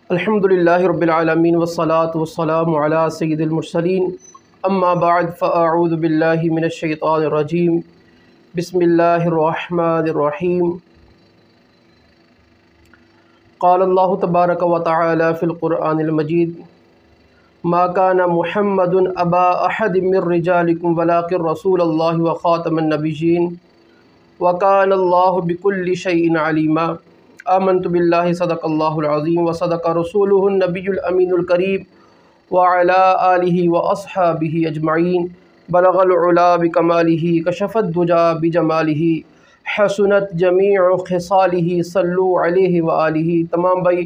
الحمدللہ رب العالمین والصلاة والسلام علی سید المرسلین اما بعد فاعوذ باللہ من الشیطان الرجیم بسم اللہ الرحمن الرحیم قال اللہ تبارک و تعالی فی القرآن المجید ما کان محمد ابا احد من رجالکم ولکن رسول اللہ وخاتم النبیین وکان اللہ بکل شیء علیما آمنت باللہ صدق اللہ العظیم وصدق رسولہ النبی الامین الکریم وعلی آلہ واصحابہ اجمعین بلغ العلا بکمالہ کشف الدجا بجمالہ حسنت جمیع خصالہ صلو علیہ وآلہ۔ تمام بھائی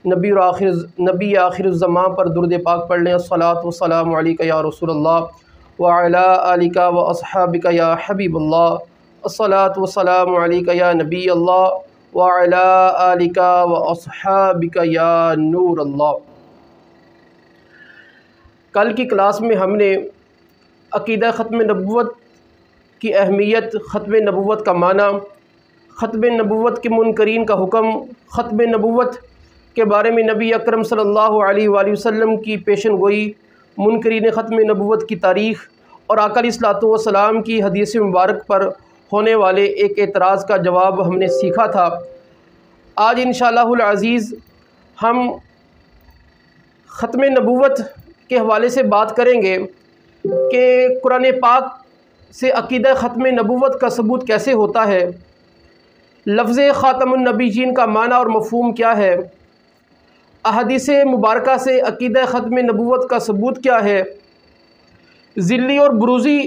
نبی آخر الزمان پر درود پاک پڑھ لیں۔ الصلاۃ والسلام علیکہ یا رسول اللہ وعلی آلہ واصحابہ یا حبیب اللہ۔ الصلاۃ والسلام علیکہ یا نبی اللہ وعلی آلہ واصحابہ یا نور اللہ۔ کل کی کلاس میں ہم نے عقیدہ ختم نبوت کی اہمیت، ختم نبوت کا معنی، ختم نبوت کے منکرین کا حکم، ختم نبوت کے بارے میں نبی اکرم صلی اللہ علیہ وآلہ وسلم کی پیشن گوئی، منکرین ختم نبوت کی تاریخ اور آقا علیہ الصلوۃ والسلام کی حدیث مبارک پر ہونے والے ایک اعتراض کا جواب ہم نے سیکھا تھا۔ آج انشاءاللہ العزیز ہم ختم نبوت کے حوالے سے بات کریں گے کہ قرآن پاک سے عقیدہ ختم نبوت کا ثبوت کیسے ہوتا ہے، لفظ خاتم النبیین کا معنی اور مفہوم کیا ہے، احادیث مبارکہ سے عقیدہ ختم نبوت کا ثبوت کیا ہے، ذلی اور بروزی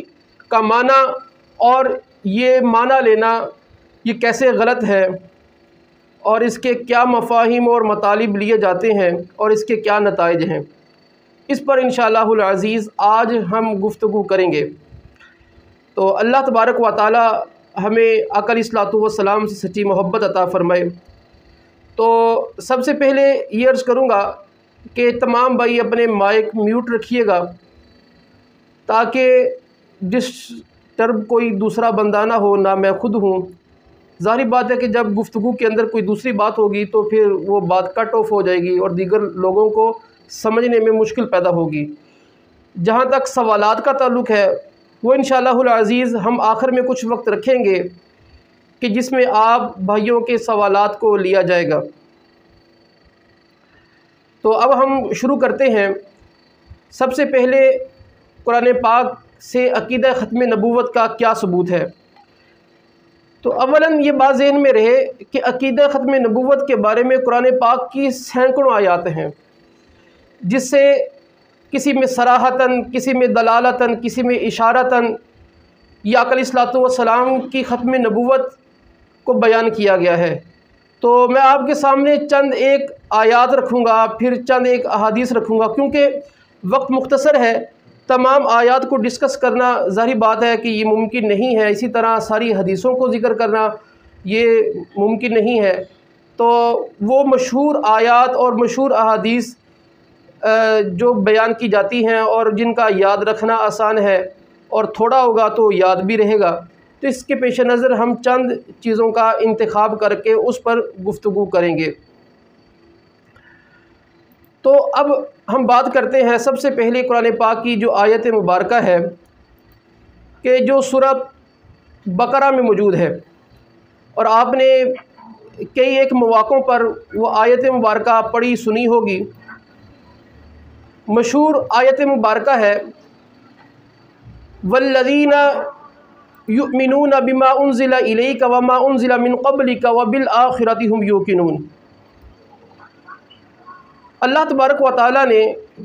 کا معنی اور یہ معنی لینا یہ کیسے غلط ہے، اور اس کے کیا مفاہیم اور مطالب لیے جاتے ہیں اور اس کے کیا نتائج ہیں، اس پر انشاءاللہ العزیز آج ہم گفتگو کریں گے۔ تو اللہ تبارک و تعالی ہمیں آقا علیہ الصلوۃ والسلام سے سچی محبت عطا فرمائے۔ تو سب سے پہلے یہ عرض کروں گا کہ تمام بھائی اپنے مائک میوٹ رکھیے گا تاکہ ڈسٹرب کوئی دوسرا بندہ نہ ہو، نہ میں خود ہوں۔ ظاہری بات ہے کہ جب گفتگو کے اندر کوئی دوسری بات ہوگی تو پھر وہ بات کٹ آف ہو جائے گی اور دیگر لوگوں کو سمجھنے میں مشکل پیدا ہوگی۔ جہاں تک سوالات کا تعلق ہے وہ انشاءاللہ العزیز ہم آخر میں کچھ وقت رکھیں گے کہ جس میں آپ بھائیوں کے سوالات کو لیا جائے گا۔ تو اب ہم شروع کرتے ہیں۔ سب سے پہلے قرآن پاک سے عقیدہ ختم نبوت کا کیا ثبوت ہے؟ تو اولاً یہ بات ذہن میں رہے کہ عقیدہ ختم نبوت کے بارے میں قرآن پاک کی سینکڑوں آیات ہیں، جس سے کسی میں صراحتاً، کسی میں دلالتاً، کسی میں اشارتاً یا آقا علیہ الصلوۃ والسلام کی ختم نبوت کو بیان کیا گیا ہے۔ تو میں آپ کے سامنے چند ایک آیات رکھوں گا، پھر چند ایک احادیث رکھوں گا، کیونکہ وقت مختصر ہے، تمام آیات کو ڈسکس کرنا ظاہری بات ہے کہ یہ ممکن نہیں ہے، اسی طرح ساری حدیثوں کو ذکر کرنا یہ ممکن نہیں ہے۔ تو وہ مشہور آیات اور مشہور احادیث جو بیان کی جاتی ہیں اور جن کا یاد رکھنا آسان ہے اور تھوڑا ہوگا تو یاد بھی رہے گا، تو اس کے پیش نظر ہم چند چیزوں کا انتخاب کر کے اس پر گفتگو کریں گے۔ تو اب ہم بات کرتے ہیں سب سے پہلے قرآن پاک کی جو آیت مبارکہ ہے کہ جو سورہ بقرہ میں موجود ہے، اور آپ نے کئی ایک مواقعوں پر وہ آیت مبارکہ پڑھی سنی ہوگی۔ مشہور آیت مبارکہ ہے والذین یؤمنون بما انزل الیک وما انزل من قبلک وبالآخرۃ ھم یوقنون۔ اللہ تبارک و تعالیٰ نے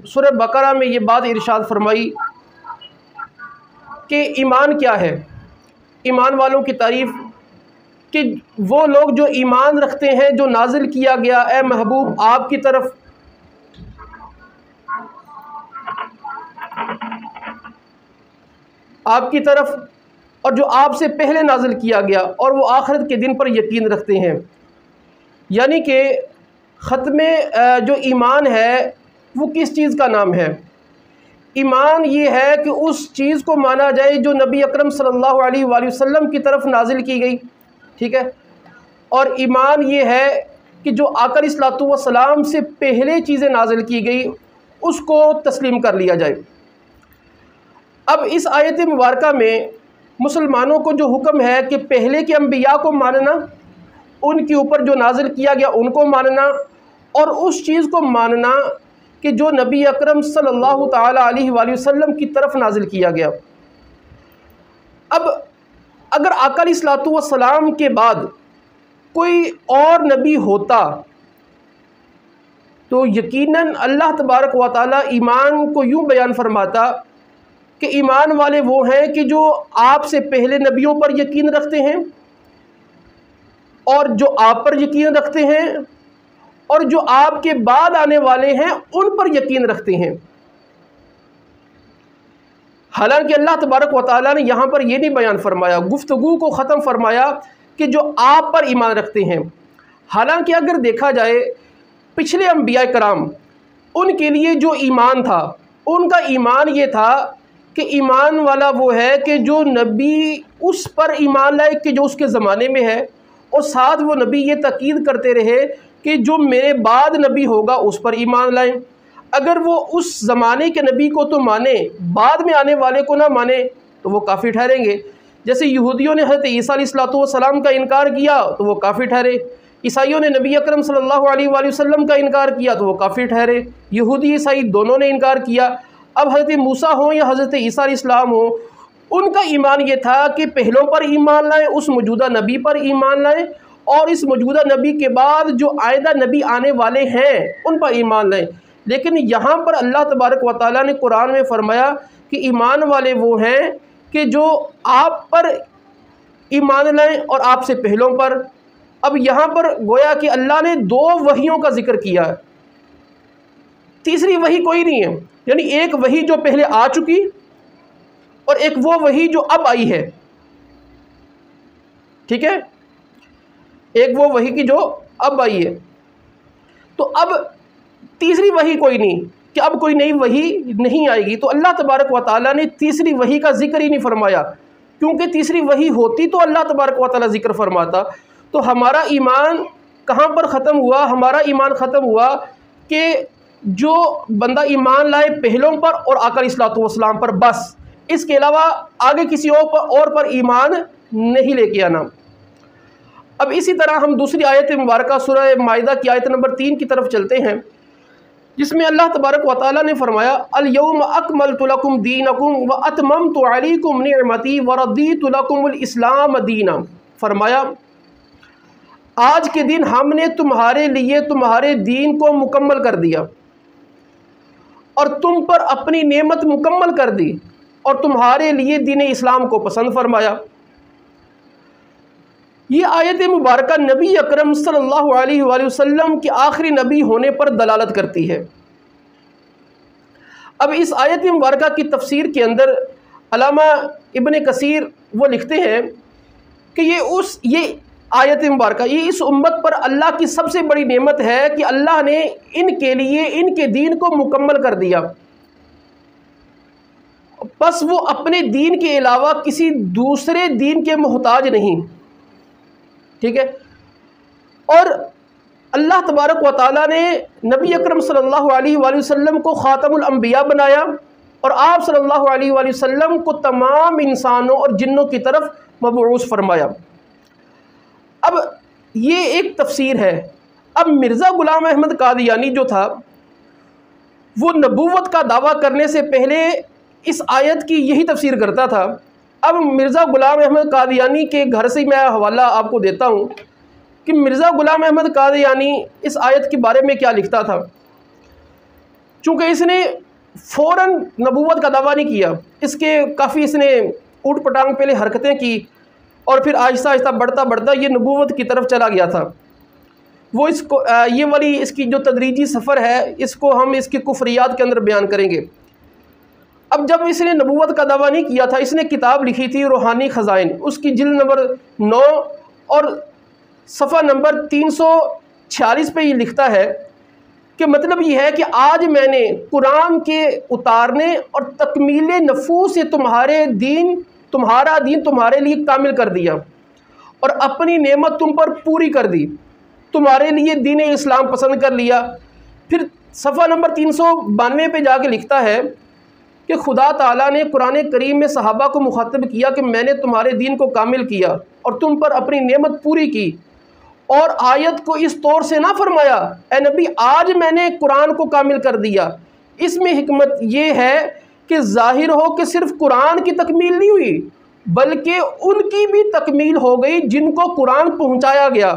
سورہ بقرہ میں یہ بات ارشاد فرمائی کہ ایمان کیا ہے، ایمان والوں کی تعریف، کہ وہ لوگ جو ایمان رکھتے ہیں جو نازل کیا گیا اے محبوب آپ کی طرف، اور جو آپ سے پہلے نازل کیا گیا، اور وہ آخرت کے دن پر یقین رکھتے ہیں۔ یعنی کہ ختم جو ایمان ہے وہ کس چیز کا نام ہے؟ ایمان یہ ہے کہ اس چیز کو مانا جائے جو نبی اکرم صلی اللہ علیہ وآلہ وسلم کی طرف نازل کی گئی، ٹھیک ہے، اور ایمان یہ ہے کہ جو آقا علیہ الصلوۃ والسلام سے پہلے چیزیں نازل کی گئی اس کو تسلیم کر لیا جائے۔ اب اس آیت مبارکہ میں مسلمانوں کو جو حکم ہے کہ پہلے کے انبیاء کو ماننا، ان کے اوپر جو نازل کیا گیا ان کو ماننا، اور اس چیز کو ماننا کہ جو نبی اکرم صلی اللہ تعالیٰ علیہ وآلہ وسلم کی طرف نازل کیا گیا۔ اب اگر آقا علیہ الصلوۃ والسلام کے بعد کوئی اور نبی ہوتا تو یقیناً اللہ تبارک و تعالیٰ ایمان کو یوں بیان فرماتا کہ ایمان والے وہ ہیں کہ جو آپ سے پہلے نبیوں پر یقین رکھتے ہیں، اور جو آپ پر یقین رکھتے ہیں، اور جو آپ کے بعد آنے والے ہیں ان پر یقین رکھتے ہیں۔ حالانکہ اللہ تبارک و تعالیٰ نے یہاں پر یہ نہیں بیان فرمایا، گفتگو کو ختم فرمایا کہ جو آپ پر ایمان رکھتے ہیں۔ حالانکہ اگر دیکھا جائے پچھلے انبیاء کرام، ان کے لیے جو ایمان تھا، ان کا ایمان یہ تھا کہ ایمان والا وہ ہے کہ جو نبی اس پر ایمان لائے کہ جو اس کے زمانے میں ہے، اور ساتھ وہ نبی یہ تاکید کرتے رہے کہ جو میرے بعد نبی ہوگا اس پر ایمان لائیں۔ اگر وہ اس زمانے کے نبی کو تو مانے، بعد میں آنے والے کو نہ مانے تو وہ کافر ٹھہریں گے۔ جیسے یہودیوں نے حضرت عیسیٰ علیہ الصلوۃ والسلام کا انکار کیا تو وہ کافر ٹھہرے، عیسائیوں نے نبی اکرم صلی اللہ علیہ وآلہ وسلم کا انکار کیا تو وہ کافر ٹھہرے۔ یہودی عیسائی دونوں نے انکار کیا۔ اب حضرت موسیٰ ہوں یا حضرت عیسیٰ علیہ السلام ہوں، ان کا ایمان یہ تھا کہ پہلوں پر ایمان لائیں، اس موجودہ نبی پر ایمان لائیں، اور اس موجودہ نبی کے بعد جو آئندہ نبی آنے والے ہیں ان پر ایمان لائیں۔ لیکن یہاں پر اللہ تبارک و تعالیٰ نے قرآن میں فرمایا کہ ایمان والے وہ ہیں کہ جو آپ پر ایمان لائیں اور آپ سے پہلوں پر۔ اب یہاں پر گویا کہ اللہ نے دو وحیوں کا ذکر کیا ہے، تیسری وحی کوئی نہیں ہے، یعنی ایک وحی جو پہلے آ چکی اور ایک وہ وحی جو اب آئی ہے، ٹھیک ہے، ایک وہ وحی کی جو اب آئی ہے۔ تو اب تیسری وحی کوئی نہیں کہ اب کوئی نئی وحی نہیں آئے گی، تو اللہ تبارک و تعالیٰ نے تیسری وحی کا ذکر ہی نہیں فرمایا، کیونکہ تیسری وحی ہوتی تو اللہ تبارک و تعالیٰ ذکر فرماتا۔ تو ہمارا ایمان کہاں پر ختم ہوا؟ ہمارا ایمان ختم ہوا کہ جو بندہ ایمان لائے پہلوں پر اور آقا علیہ الصلوۃ والسلام پر، بس اس کے علاوہ آگے کسی اور پر ایمان نہیں لے کے آنا۔ اب اسی طرح ہم دوسری آیت مبارکہ سورہ مائدہ کی آیت نمبر 3 کی طرف چلتے ہیں، جس میں اللہ تبارک و تعالیٰ نے فرمایا الیوم اکملت لکم دینکم واتممت علیکم نعمتی ورضیت لکم الاسلام دینا۔ فرمایا آج کے دن ہم نے تمہارے لیے تمہارے دین کو مکمل کر دیا اور تم پر اپنی نعمت مکمل کر دی اور تمہارے لیے دین اسلام کو پسند فرمایا۔ یہ آیت مبارکہ نبی اکرم صلی اللہ علیہ وآلہ وسلم کے آخری نبی ہونے پر دلالت کرتی ہے۔ اب اس آیت مبارکہ کی تفسیر کے اندر علامہ ابن کثیر وہ لکھتے ہیں کہ یہ آیت مبارکہ یہ اس امت پر اللہ کی سب سے بڑی نعمت ہے کہ اللہ نے ان کے لیے ان کے دین کو مکمل کر دیا، بس وہ اپنے دین کے علاوہ کسی دوسرے دین کے محتاج نہیں، ٹھیک ہے۔ اور اللہ تبارک و تعالیٰ نے نبی اکرم صلی اللہ علیہ وآلہ وسلم کو خاتم الانبیاء بنایا، اور آپ صلی اللہ علیہ وآلہ وسلم کو تمام انسانوں اور جنوں کی طرف مبعوث فرمایا۔ اب یہ ایک تفسیر ہے۔ اب مرزا غلام احمد قادیانی جو تھا وہ نبوت کا دعویٰ کرنے سے پہلے اس آیت کی یہی تفسیر کرتا تھا۔ اب مرزا غلام احمد قادیانی کے گھر سے میں حوالہ آپ کو دیتا ہوں کہ مرزا غلام احمد قادیانی اس آیت کے بارے میں کیا لکھتا تھا۔ چونکہ اس نے فوراً نبوت کا دعویٰ نہیں کیا، اس کے کافی اس نے اوٹ پٹانگ پہلے حرکتیں کی، اور پھر آہستہ آہستہ بڑھتا بڑھتا یہ نبوت کی طرف چلا گیا تھا۔ وہ یہ والی اس کی جو تدریجی سفر ہے اس کو ہم اس کے کفریات کے اندر بیان کریں گے۔ اب جب اس نے نبوت کا دعویٰ نہیں کیا تھا، اس نے کتاب لکھی تھی روحانی خزائن، اس کی جلد نمبر 9 اور صفحہ نمبر 346 پہ یہ لکھتا ہے کہ مطلب یہ ہے کہ آج میں نے قرآن کے اتارنے اور تکمیل نفوذ سے تمہارا دین تمہارے لیے کامل کر دیا اور اپنی نعمت تم پر پوری کر دی۔ تمہارے لیے دین اسلام پسند کر لیا۔ پھر صفحہ نمبر 392 پہ جا کے لکھتا ہے کہ خدا تعالیٰ نے قرآن کریم میں صحابہ کو مخاطب کیا کہ میں نے تمہارے دین کو کامل کیا اور تم پر اپنی نعمت پوری کی، اور آیت کو اس طور سے نہ فرمایا اے نبی آج میں نے قرآن کو کامل کر دیا۔ اس میں حکمت یہ ہے کہ ظاہر ہو کہ صرف قرآن کی تکمیل نہیں ہوئی بلکہ ان کی بھی تکمیل ہو گئی جن کو قرآن پہنچایا گیا،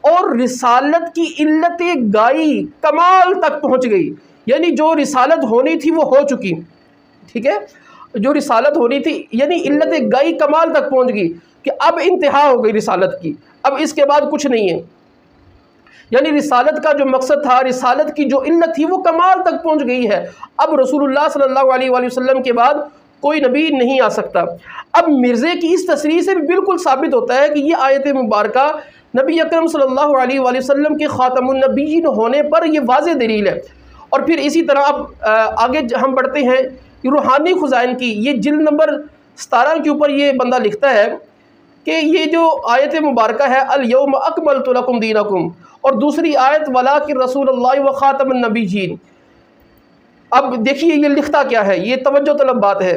اور رسالت کی علت گائی کمال تک پہنچ گئی، یعنی جو رسالت ہونی تھی وہ ہو چکی، ٹھیک ہے، جو رسالت ہونی تھی یعنی علت گائی کمال تک پہنچ گئی کہ اب انتہا ہو گئی رسالت کی، اب اس کے بعد کچھ نہیں ہے، یعنی رسالت کا جو مقصد تھا، رسالت کی جو علت تھی وہ کمال تک پہنچ گئی ہے، اب رسول اللہ صلی اللہ علیہ وآلہ وسلم کے بعد کوئی نبی نہیں آ سکتا۔ اب مرزے کی اس تصریح سے بھی بالکل ثابت ہوتا ہے کہ یہ آیت مبارکہ نبی اکرم صلی اللہ علیہ وآلہ وسلم کے خاتم النبیین ہونے پر یہ واضح دلیل ہے۔ اور پھر اسی طرح اب آگے ہم بڑھتے ہیں روحانی خزائن کی، یہ جلد نمبر 17 کے اوپر یہ بندہ لکھتا ہے کہ یہ جو آیت مبارکہ ہے الیوم اکملت لکم دینکم، اور دوسری آیت ولیکن رسول اللہ و خاتم النبیین، اب دیکھیے یہ لکھتا کیا ہے، یہ توجہ طلب بات ہے۔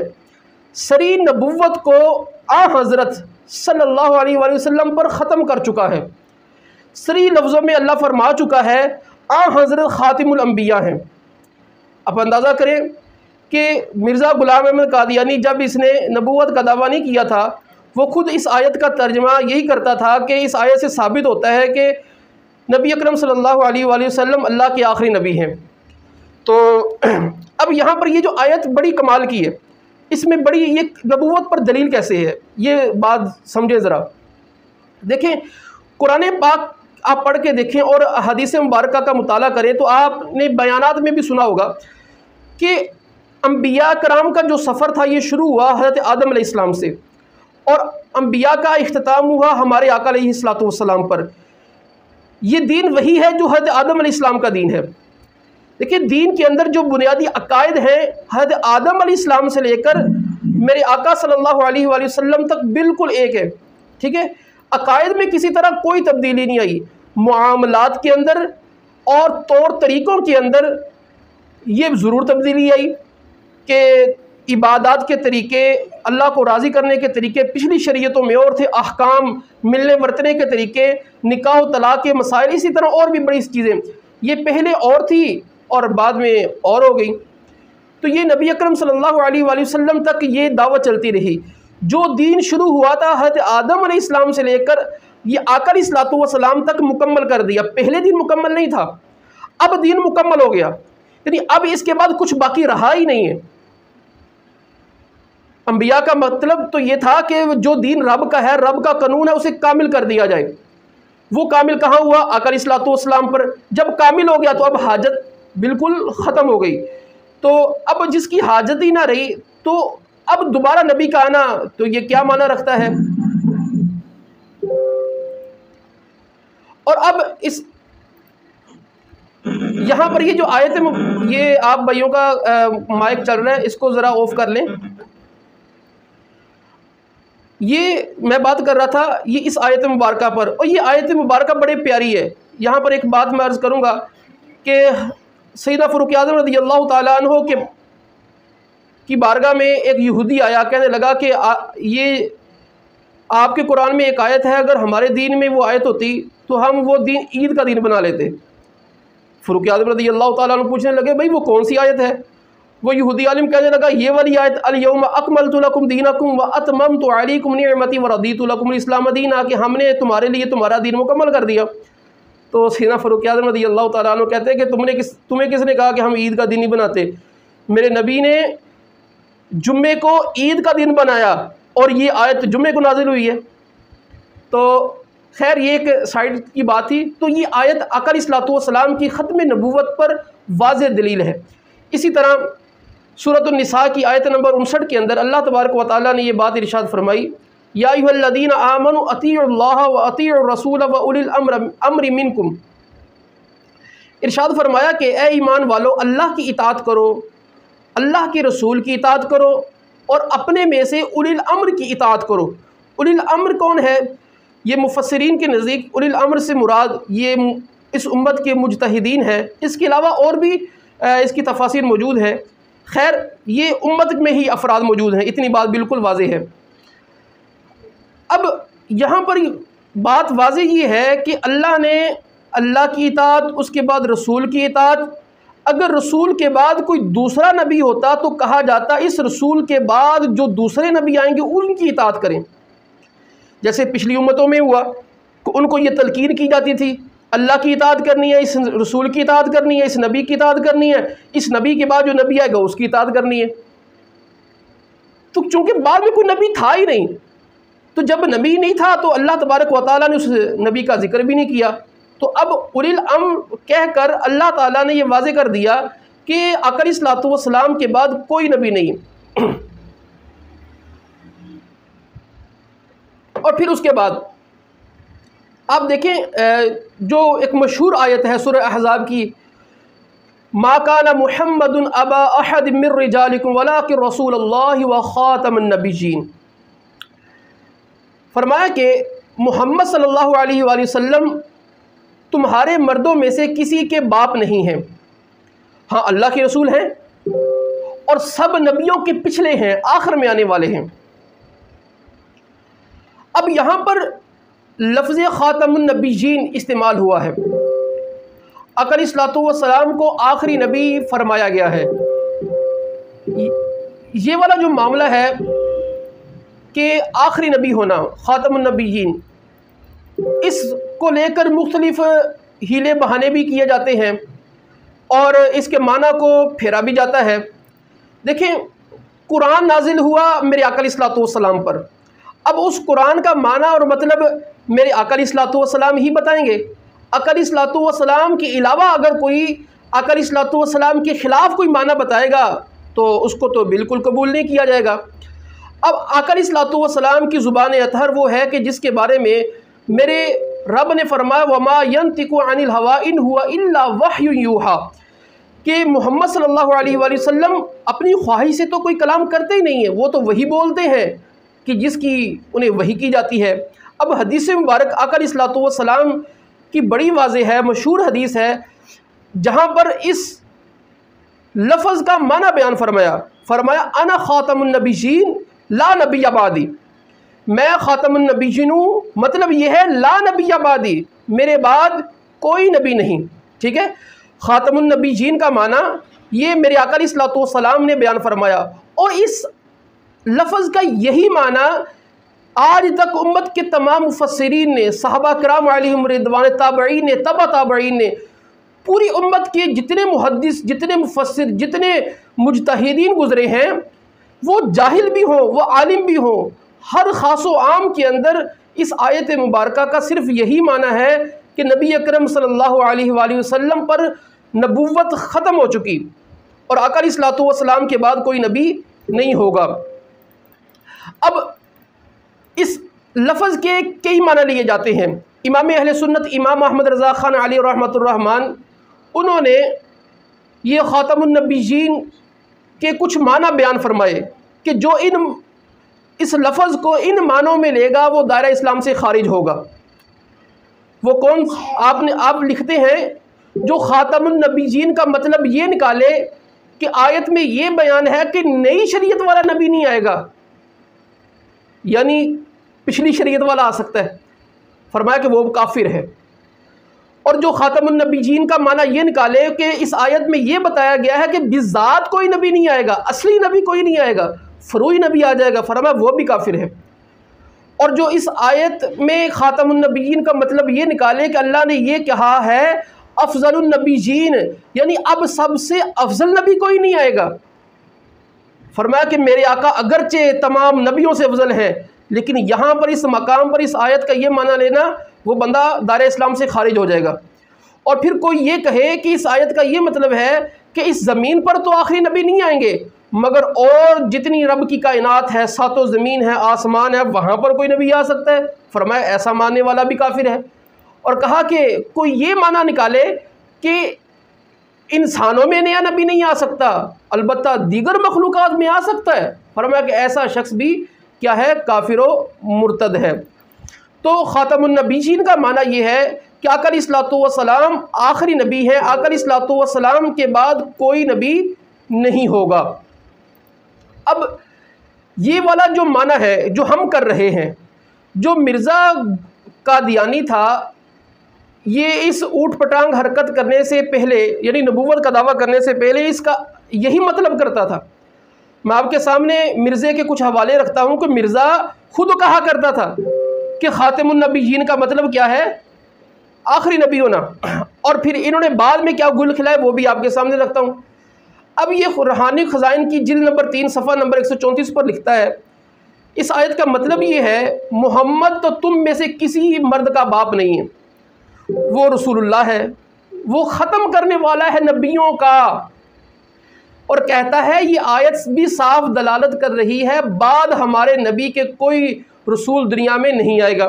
سری نبوت کو آ حضرت صلی اللہ علیہ وآلہ وسلم پر ختم کر چکا ہے، سری لفظوں میں اللہ فرما چکا ہے آ حضرت خاتم الانبیاء ہیں۔ اب اندازہ کریں کہ مرزا غلام احمد قادیانی جب اس نے نبوت کا دعویٰ نہیں کیا تھا، وہ خود اس آیت کا ترجمہ یہی کرتا تھا کہ اس آیت سے ثابت ہوتا ہے کہ نبی اکرم صلی اللہ علیہ وآلہ وسلم اللہ کے آخری نبی ہیں۔ تو اب یہاں پر یہ جو آیت بڑی کمال کی ہے، اس میں بڑی یہ نبوت پر دلیل کیسے ہے، یہ بات سمجھے ذرا۔ دیکھیں قرآن پاک آپ پڑھ کے دیکھیں اور حدیث مبارکہ کا مطالعہ کریں تو آپ نے بیانات میں بھی سنا ہوگا کہ انبیاء کرام کا جو سفر تھا یہ شروع ہوا حضرت آدم علیہ السلام سے، اور انبیاء کا اختتام ہوا ہمارے آقا علیہ الصلوۃ والسلام پر۔ یہ دین وہی ہے جو حضرت آدم علیہ السلام کا دین ہے۔ دیکھیں دین کے اندر جو بنیادی عقائد ہیں حضرت آدم علیہ السلام سے لے کر میرے آقا صلی اللہ علیہ وآلہ وسلم تک بالکل ایک ہے، ٹھیک ہے، عقائد میں کسی طرح کوئی تبدیلی نہیں آئی، معاملات کے اندر اور طور طریقوں کے اندر یہ ضرور تبدیلی آئی کہ عبادات کے طریقے، اللہ کو راضی کرنے کے طریقے پچھلی شریعتوں میں اور تھے، احکام، ملنے ورتنے کے طریقے، نکاح و طلاق کے مسائل، اسی طرح اور بھی بڑی چیزیں یہ پہلے اور تھی اور بعد میں اور ہو گئی۔ تو یہ نبی اکرم صلی اللہ علیہ وآلہ وسلم تک یہ دعوت چلتی رہی، جو دین شروع ہوا تھا حضرت آدم علیہ السلام سے لے کر یہ آقا علیہ الصلوۃ والسلام تک مکمل کر دیا۔ پہلے دین مکمل نہیں تھا، اب دین مکمل ہو گیا، یعنی اب اس کے بعد کچھ باقی رہا ہی نہیں ہے۔ انبیاء کا مطلب تو یہ تھا کہ جو دین رب کا ہے، رب کا قانون ہے، اسے کامل کر دیا جائے۔ وہ کامل کہاں ہوا؟ آقا علیہ الصلوۃ والسلام پر۔ جب کامل ہو گیا تو اب حاجت بالکل ختم ہو گئی، تو اب جس کی حاجت ہی نہ رہی تو اب دوبارہ نبی کا آنا تو یہ کیا معنی رکھتا ہے؟ اور اب اس یہاں پر یہ جو آیت یہ آپ بھائیوں کا مائک چل رہا ہے، اس کو ذرا آف کر لیں۔ یہ میں بات کر رہا تھا یہ اس آیت مبارکہ پر، اور یہ آیت مبارکہ بڑے پیاری ہے۔ یہاں پر ایک بات میں عرض کروں گا کہ سیدنا فاروق اعظم رضی اللہ تعالیٰ عنہ کی بارگاہ میں ایک یہودی آیا، کہنے لگا کہ یہ آپ کے قرآن میں ایک آیت ہے، اگر ہمارے دین میں وہ آیت ہوتی تو ہم وہ دین عید کا دن بنا لیتے۔ فاروق اعظم رضی اللہ تعالیٰ عنہ پوچھنے لگے بھائی وہ کون سی آیت ہے؟ وہ یہودی عالم کہنے لگا یہ والی آیت الیوم اکملت لکم دینکم واتممت علیکم نعمتی ورضیت لکم الاسلام دینا، کہ ہم نے تمہارے لیے تمہارا دین مکمل کر دیا۔ تو سیدنا فاروق اعظم رضی اللہ تعالیٰ عنہ کہتے ہیں کہ تمہیں کس نے کہا کہ ہم عید کا دن نہیں بناتے؟ میرے نبی نے جمعے کو عید کا دن بنایا اور یہ آیت جمعے کو نازل ہوئی ہے۔ تو خیر یہ ایک سائڈ کی بات تھی۔ تو یہ آیت آقا علیہ الصلوۃ والسلام کی ختم نبوت پر واضح دلیل ہے۔ اسی طرح سورۃ النساء کی آیت نمبر 59 کے اندر اللہ تبارک و تعالیٰ نے یہ بات ارشاد فرمائی، یا ایھا الذین آمنوا اطیعوا اللہ واطیعوا الرسول واولی الامر منکم۔ ارشاد فرمایا کہ اے ایمان والو اللہ کی اطاعت کرو، اللہ کے رسول کی اطاعت کرو، اور اپنے میں سے اولی الامر کی اطاعت کرو۔ اولی الامر کون ہے؟ یہ مفسرین کے نزدیک اولی الامر سے مراد یہ اس امت کے مجتہدین ہیں، اس کے علاوہ اور بھی اس کی تفاسیر موجود ہے۔ خیر یہ امت میں ہی افراد موجود ہیں، اتنی بات بالکل واضح ہے۔ اب یہاں پر بات واضح یہ ہے کہ اللہ نے اللہ کی اطاعت، اس کے بعد رسول کی اطاعت، اگر رسول کے بعد کوئی دوسرا نبی ہوتا تو کہا جاتا اس رسول کے بعد جو دوسرے نبی آئیں گے ان کی اطاعت کریں، جیسے پچھلی امتوں میں ہوا، ان کو یہ تلقین کی جاتی تھی اللہ کی اطاعت کرنی ہے، اس رسول کی اطاعت کرنی ہے، اس نبی کی اطاعت کرنی ہے، اس نبی کے بعد جو نبی آئے گا اس کی اطاعت کرنی ہے۔ تو چونکہ بعد میں کوئی نبی تھا ہی نہیں، تو جب نبی نہیں تھا تو اللہ تبارک و تعالیٰ نے اس نبی کا ذکر بھی نہیں کیا، تو اب اولی الامر کہہ کر اللہ تعالیٰ نے یہ واضح کر دیا کہ آقا علیہ الصلوۃ والسلام کے بعد کوئی نبی نہیں۔ اور پھر اس کے بعد آپ دیکھیں جو ایک مشہور آیت ہے سورہ احزاب کی، ما کان محمد ابا احد من رجالکم ولکن رسول اللہ وخاتم النبیین، فرمایا کہ محمد صلی اللہ علیہ وآلہ وسلم تمہارے مردوں میں سے کسی کے باپ نہیں ہیں، ہاں اللہ کے رسول ہیں اور سب نبیوں کے پچھلے ہیں، آخر میں آنے والے ہیں۔ اب یہاں پر لفظ خاتم النبیین استعمال ہوا ہے، آقا علیہ الصلوۃ والسلام کو آخری نبی فرمایا گیا ہے۔ یہ والا جو معاملہ ہے کہ آخری نبی ہونا، خاتم النبیین، اس کو لے کر مختلف ہیلے بہانے بھی کیے جاتے ہیں اور اس کے معنی کو پھیرا بھی جاتا ہے۔ دیکھیں قرآن نازل ہوا میرے آقا علیہ الصلوۃ والسلام پر، اب اس قرآن کا معنی اور مطلب میرے آقا علیہ الصلوۃ والسلام ہی بتائیں گے۔ آقا علیہ الصلوۃ والسلام کے علاوہ اگر کوئی آقا علیہ الصلوۃ والسلام کے خلاف کوئی معنی بتائے گا تو اس کو تو بالکل قبول نہیں کیا جائے گا۔ اب آقا علیہ الصلوۃ والسلام کی زبان اطہر وہ ہے کہ جس کے بارے میں میرے رب نے فرمایا وَمَا يَنْطِقُ عَنِ الْهَوَىٰ إِنْ هُوَ إِلَّا وَحْيٌ يُوحَىٰ، کہ محمد صلی اللہ علیہ وآلہ وسلم اپنی خواہش سے تو کوئی کلام کرتے ہی نہیں ہیں، وہ تو وہی بولتے ہیں کہ جس کی انہیں وحی کی جاتی ہے۔ اب حدیث مبارک آقا علیہ الصلوۃ والسلام کی بڑی واضح ہے، مشہور حدیث ہے، جہاں پر اس لفظ کا معنی بیان فرمایا انا خاتم النبیین لا نبی بعدی، میں خاتم النبیین ہوں، مطلب یہ ہے لا نبی بعدی، میرے بعد کوئی نبی نہیں، ٹھیک ہے۔ خاتم النبیین کا معنی یہ میرے آقا علیہ الصلوۃ والسلام نے بیان فرمایا، اور اس لفظ کا یہی معنی آج تک امت کے تمام مفسرین نے، صحابہ کرام علیہم رضوان، تابعین نے، تبع تابعین نے، پوری امت کے جتنے محدث، جتنے مفسر، جتنے مجتہدین گزرے ہیں، وہ جاہل بھی ہوں، وہ عالم بھی ہوں، ہر خاص و عام کے اندر اس آیت مبارکہ کا صرف یہی معنی ہے کہ نبی اکرم صلی اللہ علیہ وآلہ وسلم پر نبوت ختم ہو چکی اور آقا علیہ الصلوۃ والسلام کے بعد کوئی نبی نہیں ہوگا۔ اب اس لفظ کے کئی معنی لیے جاتے ہیں۔ امام اہل سنت امام احمد رضا خان علیہ رحمۃ الرحمن، انہوں نے یہ خاتم النبیین کے کچھ معنی بیان فرمائے کہ جو اس لفظ کو ان معنوں میں لے گا وہ دائرہ اسلام سے خارج ہوگا۔ وہ کون؟ آپ لکھتے ہیں جو خاتم النبیین کا مطلب یہ نکالے کہ آیت میں یہ بیان ہے کہ نئی شریعت والا نبی نہیں آئے گا، یعنی پچھلی شریعت والا آ سکتا ہے، فرمایا کہ وہ کافر ہے۔ اور جو خاتم النبیین کا معنی یہ نکالے کہ اس آیت میں یہ بتایا گیا ہے کہ بذات کوئی نبی نہیں آئے گا، اصلی نبی کوئی نہیں آئے گا، فروعی نبی آ جائے گا، فرمایا وہ بھی کافر ہے۔ اور جو اس آیت میں خاتم النبیین کا مطلب یہ نکالے کہ اللہ نے یہ کہا ہے افضل النبیین، یعنی اب سب سے افضل نبی کوئی نہیں آئے گا، فرمایا کہ میرے آقا اگرچہ تمام نبیوں سے افضل ہیں لیکن یہاں پر اس مقام پر اس آیت کا یہ معنی لینا وہ بندہ دائرہ اسلام سے خارج ہو جائے گا۔ اور پھر کوئی یہ کہے کہ اس آیت کا یہ مطلب ہے کہ اس زمین پر تو آخری نبی نہیں آئیں گے مگر اور جتنی رب کی کائنات ہے، ساتوں زمین ہے، آسمان ہے، وہاں پر کوئی نبی آ سکتا ہے، فرمایا ایسا ماننے والا بھی کافر ہے۔ اور کہا کہ کوئی یہ معنی نکالے کہ انسانوں میں نیا نبی نہیں آ سکتا البتہ دیگر مخلوقات میں آ سکتا ہے، فرمایا کہ ایسا شخص بھی کیا ہے، کافر و مرتد ہے۔ تو خاتم النبیین کا معنی یہ ہے کہ آقا علیہ الصلوۃ والسلام آخری نبی ہیں، آقا علیہ الصلوۃ والسلام کے بعد کوئی نبی نہیں ہوگا۔ اب یہ والا جو معنی ہے جو ہم کر رہے ہیں، جو مرزا قادیانی تھا یہ اس اوٹ پٹانگ حرکت کرنے سے پہلے، یعنی نبوت کا دعویٰ کرنے سے پہلے اس کا یہی مطلب کرتا تھا۔ میں آپ کے سامنے مرزے کے کچھ حوالے رکھتا ہوں کہ مرزا خود کہا کرتا تھا کہ خاتم النبیین کا مطلب کیا ہے؟ آخری نبی ہونا۔ اور پھر انہوں نے بعد میں کیا گل کھلائے وہ بھی آپ کے سامنے رکھتا ہوں۔ اب یہ روحانی خزائن کی جلد نمبر 3 صفحہ نمبر 134 پر لکھتا ہے، اس آیت کا مطلب یہ ہے محمد تو تم میں سے کسی مرد کا باپ نہیں ہے، وہ رسول اللہ ہے، وہ ختم کرنے والا ہے نبیوں کا۔ اور کہتا ہے یہ آیت بھی صاف دلالت کر رہی ہے بعد ہمارے نبی کے کوئی رسول دنیا میں نہیں آئے گا۔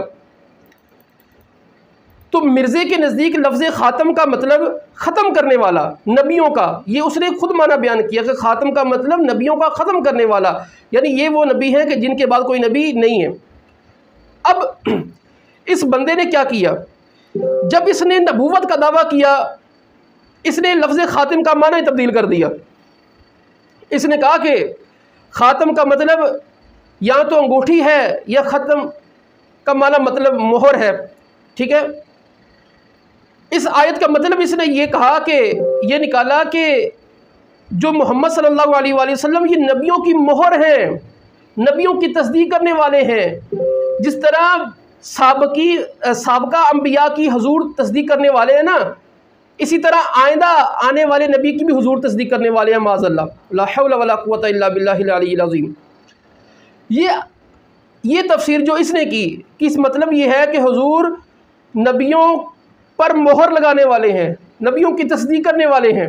تو مرزے کے نزدیک لفظ خاتم کا مطلب ختم کرنے والا، نبیوں کا، یہ اس نے خود معنی بیان کیا کہ خاتم کا مطلب نبیوں کا ختم کرنے والا، یعنی یہ وہ نبی ہیں کہ جن کے بعد کوئی نبی نہیں ہے۔ اب اس بندے نے کیا کیا؟ جب اس نے نبوت کا دعویٰ کیا اس نے لفظ خاتم کا معنی تبدیل کر دیا۔ اس نے کہا کہ خاتم کا مطلب یا تو انگوٹھی ہے یا ختم کا معنی مطلب مہر ہے، ٹھیک ہے۔ اس آیت کا مطلب اس نے یہ کہا کہ یہ نکالا کہ جو محمد صلی اللہ علیہ وآلہ وسلم یہ نبیوں کی مہر ہیں، نبیوں کی تصدیق کرنے والے ہیں، جس طرح سابقہ انبیاء کی حضور تصدیق کرنے والے ہیں نا، اسی طرح آئندہ آنے والے نبی کی بھی حضور تصدیق کرنے والے ہیں، معاذ اللہ، لا حول ولا قوۃ الا باللہ العلی العظیم۔ یہ تفسیر جو اس نے کی کہ اس مطلب یہ ہے کہ حضور نبیوں پر مہر لگانے والے ہیں، نبیوں کی تصدیق کرنے والے ہیں،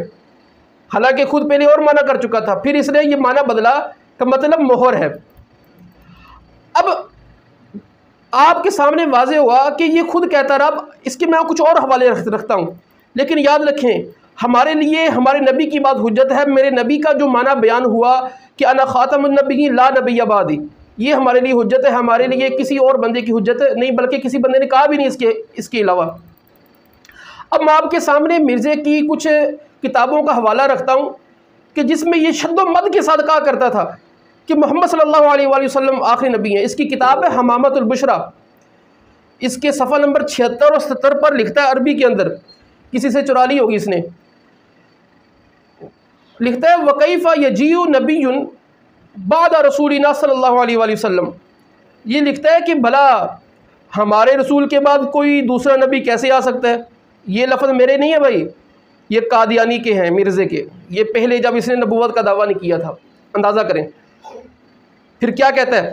حالانکہ خود پہلے اور معنی کر چکا تھا، پھر اس نے یہ معنی بدلا کہ مطلب مہر ہے۔ اب آپ کے سامنے واضح ہوا کہ یہ خود کہتا رہا۔ اس کے میں کچھ اور حوالے رکھتا ہوں، لیکن یاد رکھیں ہمارے لیے ہمارے نبی کی بات حجت ہے۔ میرے نبی کا جو معنی بیان ہوا کہ انا خاتم النبیین لا نبی بعدی، یہ ہمارے لیے حجت ہے، ہمارے لیے کسی اور بندے کی حجت نہیں، بلکہ کسی بندے نے کہا بھی نہیں اس کے علاوہ۔ اب میں آپ کے سامنے مرزے کی کچھ کتابوں کا حوالہ رکھتا ہوں کہ جس میں یہ شد و مد کے ساتھ کہا کرتا تھا کہ محمد صلی اللہ علیہ وآلہ وسلم آخری نبی ہیں۔ اس کی کتاب ہے حمامۃ البشرا، اس کے صفحہ نمبر 76 اور 77 پر لکھتا ہے، عربی کے اندر، کسی سے چرا لی ہوگی اس نے، لکھتا ہے وَكَيْفَ يَجِيءُ نَبِيٌّ بَعْدَ رَسُولِنَا صلی اللہ علیہ وآلہ وسلم۔ یہ لکھتا ہے کہ بھلا ہمارے رسول کے بعد کوئی دوسرا نبی کیسے آ سکتا ہے؟ یہ لفظ میرے نہیں ہے بھائی، یہ قادیانی کے ہیں، مرزے کے، یہ پہلے جب اس نے نبوت کا دعویٰ نہیں کیا تھا، اندازہ کریں۔ پھر کیا کہتا ہے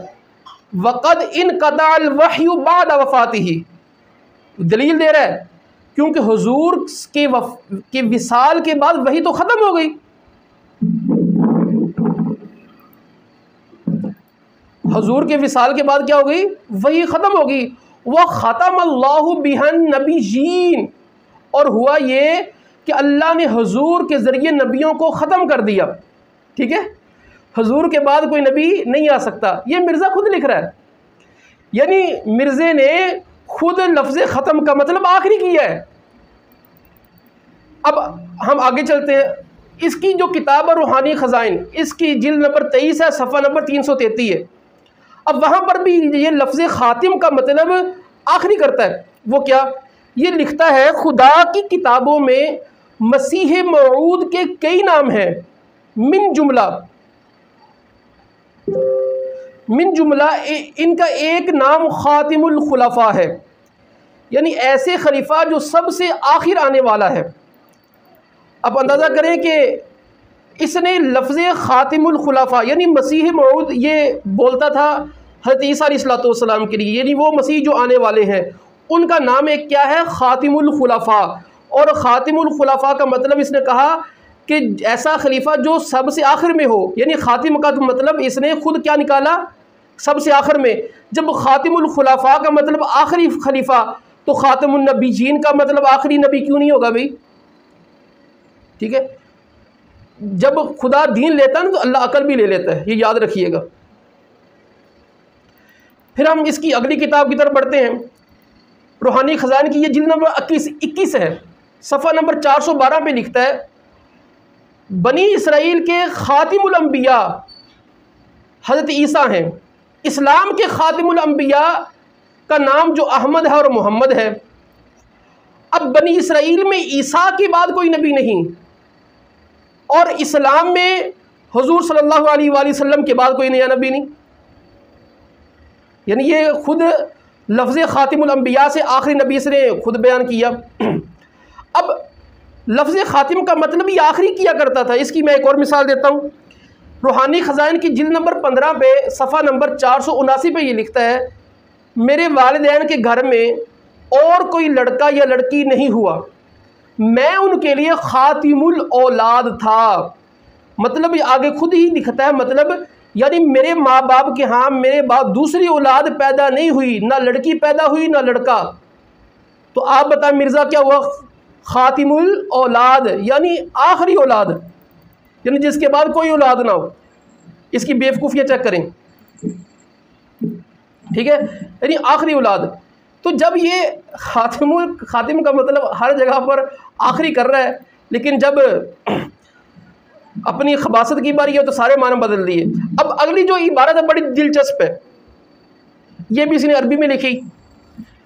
وَقَدْ انْقَطَعَ الْوَحْيُ بَعْدَ وَفَاتِهِ، دلیل دے رہا ہے کیونکہ حضور کے وصال کے بعد وحی تو ختم ہو گئی، حضور کے وصال کے بعد کیا ہو گئی؟ وحی ختم ہو گئی۔ وَخَتَمَ اللَّهُ بِهَا النَّبِيِّينَ، اور ہوا یہ کہ اللہ نے حضور کے ذریعے نبیوں کو ختم کر دیا، ٹھیک ہے، حضور کے بعد کوئی نبی نہیں آ سکتا۔ یہ مرزا خود لکھ رہا ہے، یعنی مرزے نے خود لفظ ختم کا مطلب آخری کیا ہے۔ اب ہم آگے چلتے ہیں، اس کی جو کتاب ہے روحانی خزائن، اس کی جلد نمبر 23 ہے، صفحہ نمبر 333 ہے۔ اب وہاں پر بھی یہ لفظ خاتم کا مطلب آخری کرتا ہے، وہ کیا؟ یہ لکھتا ہے خدا کی کتابوں میں مسیح موعود کے کئی نام ہیں، من جملہ ان کا ایک نام خاتم الخلفاء ہے، یعنی ایسے خلیفہ جو سب سے آخر آنے والا ہے۔ اب اندازہ کریں کہ اس نے لفظ خاتم الخلفاء یعنی مسیح موعود یہ بولتا تھا حضرت عیسیٰ علیہ السلام کے لیے، یعنی وہ مسیح جو آنے والے ہیں ان کا نام ایک کیا ہے؟ خاتم الخلفاء۔ اور خاتم الخلفاء کا مطلب اس نے کہا کہ ایسا خلیفہ جو سب سے آخر میں ہو، یعنی خاتم کا مطلب اس نے خود کیا نکالا؟ سب سے آخر میں۔ جب خاتم الخلفاء کا مطلب آخری خلیفہ، تو خاتم النبیین کا مطلب آخری نبی کیوں نہیں ہوگا بھائی؟ ٹھیک ہے، جب خدا دین لیتا ہے نا تو اللہ عقل بھی لے لیتا ہے، یہ یاد رکھیے گا۔ پھر ہم اس کی اگلی کتاب کی طرف بڑھتے ہیں، روحانی خزائن کی یہ جلد نمبر 21 ہے، صفحہ نمبر 412 پہ لکھتا ہے بنی اسرائیل کے خاتم الانبیاء حضرت عیسیٰ ہیں، اسلام کے خاتم الانبیاء کا نام جو احمد ہے اور محمد ہے۔ اب بنی اسرائیل میں عیسیٰ کے بعد کوئی نبی نہیں، اور اسلام میں حضور صلی اللہ علیہ وآلہ وسلم کے بعد کوئی نیا نبی نہیں۔ یعنی یہ خود لفظ خاتم الانبیاء سے آخری نبی اس نے خود بیان کیا۔ اب لفظ خاتم کا مطلب ہی آخری کیا کرتا تھا۔ اس کی میں ایک اور مثال دیتا ہوں۔ روحانی خزائن کی جلد نمبر 15 پہ صفحہ نمبر 479 پہ یہ لکھتا ہے میرے والدین کے گھر میں اور کوئی لڑکا یا لڑکی نہیں ہوا، میں ان کے لیے خاتم الاولاد تھا۔ مطلب یہ آگے خود ہی لکھتا ہے، مطلب یعنی میرے ماں باپ کے ہاں میرے بعد دوسری اولاد پیدا نہیں ہوئی، نہ لڑکی پیدا ہوئی نہ لڑکا۔ تو آپ بتائیں مرزا کیا ہوا؟ خاتم الاولاد، یعنی آخری اولاد، یعنی جس کے بعد کوئی اولاد نہ ہو۔ اس کی بیوقوفیاں چیک کریں، ٹھیک ہے، یعنی آخری اولاد۔ تو جب یہ خاتم کا مطلب ہر جگہ پر آخری کر رہا ہے، لیکن جب اپنی خباثت کی باری ہے تو سارے معنی بدل دیے۔ اب اگلی جو عبارت ہے بڑی دلچسپ ہے، یہ بھی اس نے عربی میں لکھی۔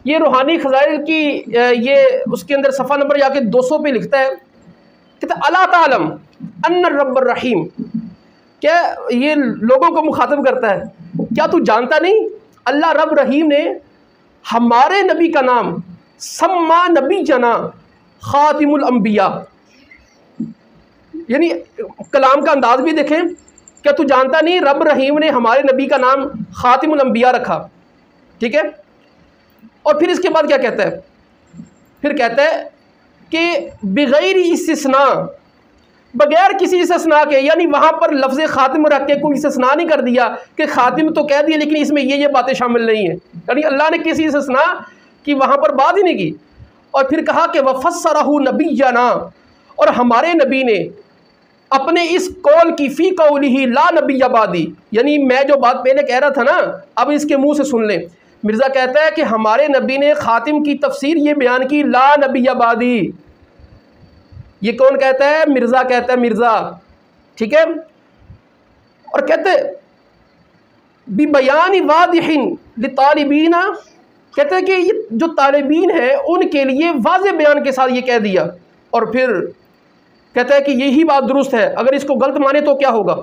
یہ روحانی خزائن کی یہ اس کے اندر صفحہ نمبر جا کے 200 پہ لکھتا ہے، کہتا ہے الا تعلم ان الرب الرحیم، کیا یہ لوگوں کو مخاطب کرتا ہے، کیا تو جانتا نہیں اللہ رب رحیم نے ہمارے نبی کا نام سما نبی جنا خاتم الانبیاء، یعنی کلام کا انداز بھی دیکھیں، کیا تو جانتا نہیں رب رحیم نے ہمارے نبی کا نام خاتم الانبیاء رکھا، ٹھیک ہے۔ اور پھر اس کے بعد کیا کہتا ہے؟ پھر کہتا ہے کہ بغیر استثناء، بغیر کسی استثناء کے، یعنی وہاں پر لفظ خاتم رکھ کے کوئی استثناء نہیں کر دیا کہ خاتم تو کہہ دیا لیکن اس میں یہ باتیں شامل نہیں ہیں، یعنی اللہ نے کسی استثناء کی وہاں پر بات ہی نہیں کی۔ اور پھر کہا کہ وَفَسَّرَهُ نَبِيًّنَا، اور ہمارے نبی نے اپنے اس قول کی فی قولہ لا نبی بعدی، یعنی میں جو بات پہلے کہہ رہا تھا نا اب اس کے منہ سے سن لیں۔ مرزا کہتا ہے کہ ہمارے نبی نے خاتم کی تفسیر یہ بیان کی لا نبی بعدی۔ یہ کون کہتا ہے؟ مرزا کہتا ہے، مرزا، ٹھیک ہے۔ اور کہتے بِبَيَانِ وَاضِحٍ لِطَالِبِينَ، کہتے ہیں کہ یہ جو طالبین ہیں ان کے لیے واضح بیان کے ساتھ یہ کہہ دیا۔ اور پھر کہتا ہے کہ یہی بات درست ہے، اگر اس کو غلط مانے تو کیا ہوگا؟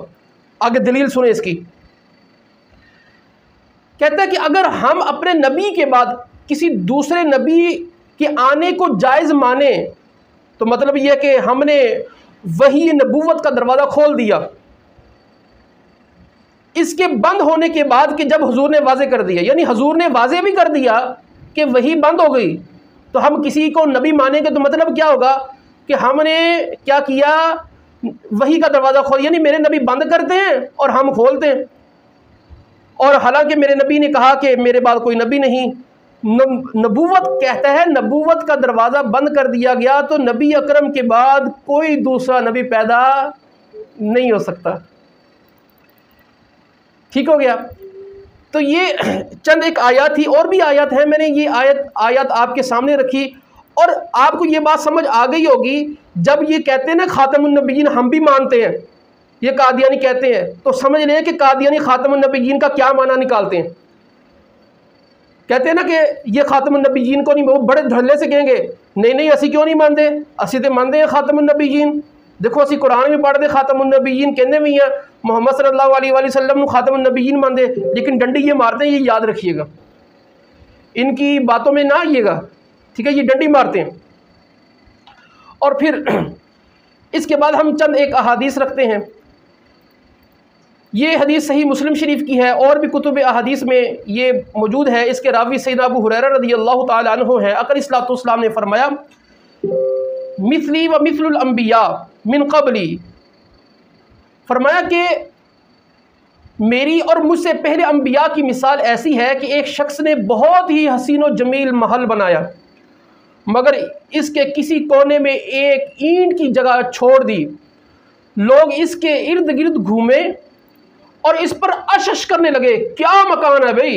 آگے دلیل سنیں اس کی۔ کہتا ہے کہ اگر ہم اپنے نبی کے بعد کسی دوسرے نبی کے آنے کو جائز مانیں تو مطلب یہ کہ ہم نے وحی نبوت کا دروازہ کھول دیا، اس کے بند ہونے کے بعد کہ جب حضور نے واضح کر دیا، یعنی حضور نے واضح بھی کر دیا کہ وحی بند ہو گئی، تو ہم کسی کو نبی مانیں گے تو مطلب کیا ہوگا کہ ہم نے کیا کیا؟ وحی کا دروازہ کھول، یعنی میرے نبی بند کرتے ہیں اور ہم کھولتے ہیں۔ اور حالانکہ میرے نبی نے کہا کہ میرے بعد کوئی نبی نہیں، نبوت کہتا ہے نبوت کا دروازہ بند کر دیا گیا تو نبی اکرم کے بعد کوئی دوسرا نبی پیدا نہیں ہو سکتا، ٹھیک ہو گیا۔ تو یہ چند ایک آیات تھی، اور بھی آیات ہیں، میں نے یہ آیات آپ کے سامنے رکھی، اور آپ کو یہ بات سمجھ آ گئی ہوگی جب یہ کہتے ہیں نا خاتم النبیین ہم بھی مانتے ہیں، یہ قادیانی کہتے ہیں، تو سمجھ لیں کہ قادیانی خاتم النبیین کا کیا معنی نکالتے ہیں۔ کہتے ہیں نا کہ یہ خاتم النبیین کو نہیں، وہ بڑے دھڑلے سے کہیں گے نہیں اسی کیوں نہیں مانتے، اسی تو مانتے ہیں خاتم النبیین، دیکھو اسی قرآن میں پڑھتے خاتم النبیین کہنے بھی ہیں، محمد صلی اللہ علیہ وآلہ وسلم خاتم النبیین مانتے، لیکن ڈنڈی یہ مارتے ہیں، یہ یاد رکھیے گا، ان کی باتوں میں نہ آئیے گا، ٹھیک ہے، یہ ڈنڈی مارتے ہیں۔ اور پھر اس کے بعد ہم چند ایک احادیث رکھتے ہیں۔ یہ حدیث صحیح مسلم شریف کی ہے، اور بھی کتب احادیث میں یہ موجود ہے۔ اس کے راوی سیدنا ابو ہریرہ رضی اللہ تعالی عنہ ہیں۔ اقرا صلی اللہ علیہ وسلم نے فرمایا مثلی و مثل الانبیاء من قبلی، فرمایا کہ میری اور مجھ سے پہلے انبیاء کی مثال ایسی ہے کہ ایک شخص نے بہت ہی حسین و جمیل محل بنایا، مگر اس کے کسی کونے میں ایک اینٹ کی جگہ چھوڑ دی، لوگ اس کے ارد گرد گھومے اور اس پر اشش کرنے لگے، کیا مکان ہے بھئی،